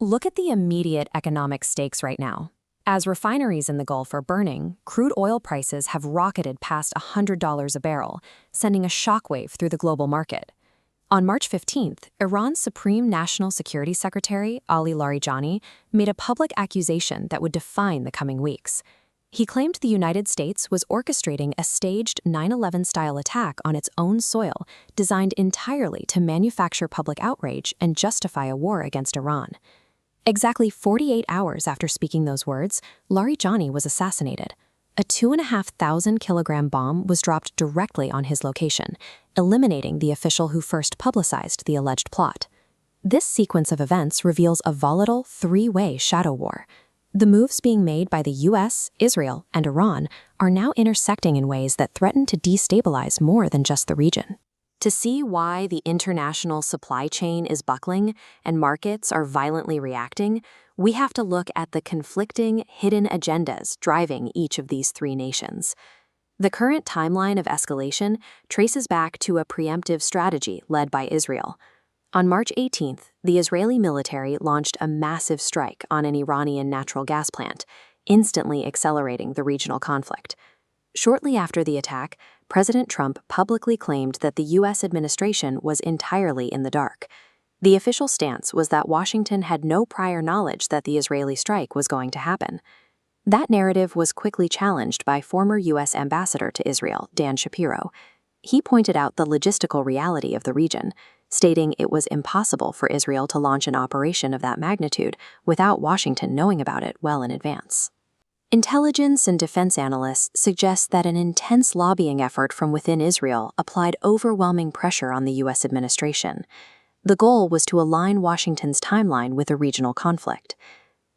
Look at the immediate economic stakes right now. As refineries in the Gulf are burning, crude oil prices have rocketed past $100 a barrel, sending a shockwave through the global market. On March 15th, Iran's Supreme National Security Secretary, Ali Larijani, made a public accusation that would define the coming weeks. He claimed the United States was orchestrating a staged 9/11-style attack on its own soil, designed entirely to manufacture public outrage and justify a war against Iran. Exactly 48 hours after speaking those words, Larijani was assassinated. A 2,500-kilogram bomb was dropped directly on his location, eliminating the official who first publicized the alleged plot. This sequence of events reveals a volatile three-way shadow war. The moves being made by the US, Israel, and Iran are now intersecting in ways that threaten to destabilize more than just the region. To see why the international supply chain is buckling and markets are violently reacting, we have to look at the conflicting, hidden agendas driving each of these three nations. The current timeline of escalation traces back to a preemptive strategy led by Israel. On March 18th, the Israeli military launched a massive strike on an Iranian natural gas plant, instantly accelerating the regional conflict. Shortly after the attack, President Trump publicly claimed that the U.S. administration was entirely in the dark. The official stance was that Washington had no prior knowledge that the Israeli strike was going to happen. That narrative was quickly challenged by former U.S. Ambassador to Israel, Dan Shapiro. He pointed out the logistical reality of the region, stating it was impossible for Israel to launch an operation of that magnitude without Washington knowing about it well in advance. Intelligence and defense analysts suggest that an intense lobbying effort from within Israel applied overwhelming pressure on the U.S. administration. The goal was to align Washington's timeline with a regional conflict.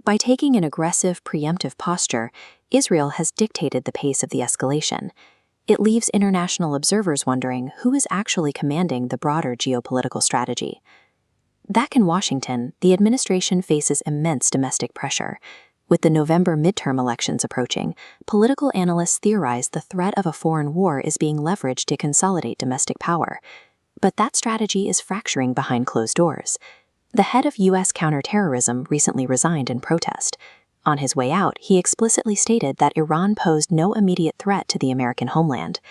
By taking an aggressive, preemptive posture, Israel has dictated the pace of the escalation. It leaves international observers wondering who is actually commanding the broader geopolitical strategy. Back in Washington, the administration faces immense domestic pressure. With the November midterm elections approaching, political analysts theorize the threat of a foreign war is being leveraged to consolidate domestic power. But that strategy is fracturing behind closed doors. The head of U.S. counterterrorism recently resigned in protest. On his way out, he explicitly stated that Iran posed no immediate threat to the American homeland.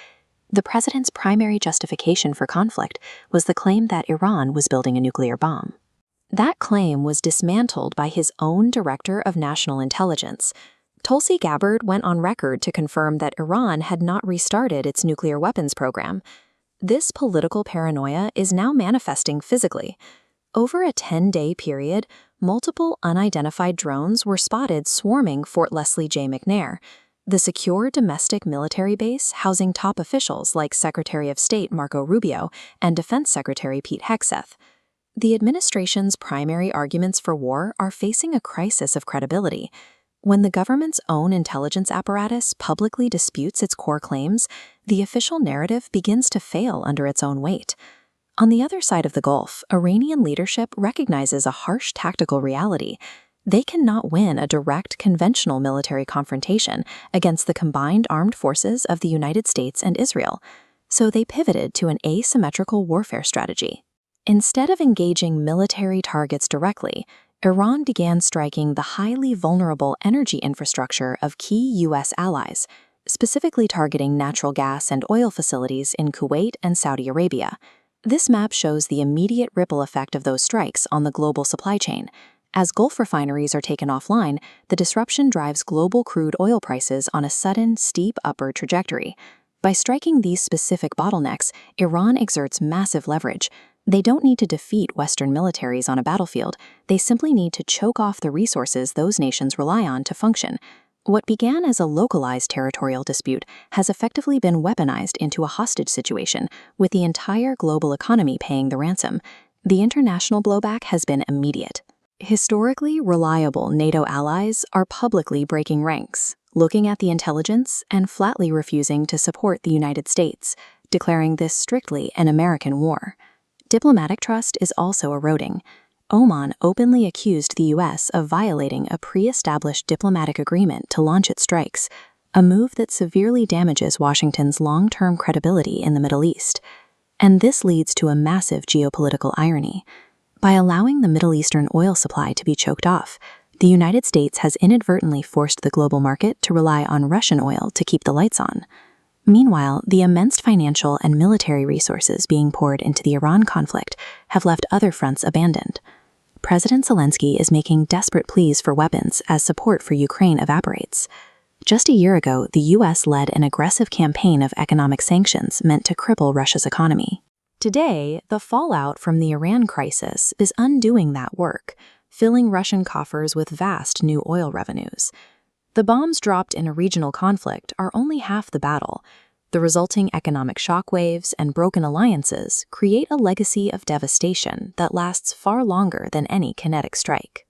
The president's primary justification for conflict was the claim that Iran was building a nuclear bomb. That claim was dismantled by his own Director of National Intelligence. Tulsi Gabbard went on record to confirm that Iran had not restarted its nuclear weapons program. This political paranoia is now manifesting physically. Over a 10-day period, multiple unidentified drones were spotted swarming Fort Leslie J. McNair, the secure domestic military base housing top officials like Secretary of State Marco Rubio and Defense Secretary Pete Hegseth. The administration's primary arguments for war are facing a crisis of credibility. When the government's own intelligence apparatus publicly disputes its core claims, the official narrative begins to fail under its own weight. On the other side of the Gulf, Iranian leadership recognizes a harsh tactical reality. They cannot win a direct conventional military confrontation against the combined armed forces of the United States and Israel, so they pivoted to an asymmetrical warfare strategy. Instead of engaging military targets directly, Iran began striking the highly vulnerable energy infrastructure of key U.S. allies, specifically targeting natural gas and oil facilities in Kuwait and Saudi Arabia. This map shows the immediate ripple effect of those strikes on the global supply chain. As Gulf refineries are taken offline, the disruption drives global crude oil prices on a sudden, steep upward trajectory. By striking these specific bottlenecks, Iran exerts massive leverage. They don't need to defeat Western militaries on a battlefield. They simply need to choke off the resources those nations rely on to function. What began as a localized territorial dispute has effectively been weaponized into a hostage situation, with the entire global economy paying the ransom. The international blowback has been immediate. Historically reliable NATO allies are publicly breaking ranks, looking at the intelligence and flatly refusing to support the United States, declaring this strictly an American war. Diplomatic trust is also eroding. Oman openly accused the U.S. of violating a pre-established diplomatic agreement to launch its strikes, a move that severely damages Washington's long-term credibility in the Middle East. And this leads to a massive geopolitical irony. By allowing the Middle Eastern oil supply to be choked off, the United States has inadvertently forced the global market to rely on Russian oil to keep the lights on. Meanwhile, the immense financial and military resources being poured into the Iran conflict have left other fronts abandoned. President Zelensky is making desperate pleas for weapons as support for Ukraine evaporates. Just a year ago, the U.S. led an aggressive campaign of economic sanctions meant to cripple Russia's economy. Today, the fallout from the Iran crisis is undoing that work, filling Russian coffers with vast new oil revenues. The bombs dropped in a regional conflict are only half the battle. The resulting economic shockwaves and broken alliances create a legacy of devastation that lasts far longer than any kinetic strike.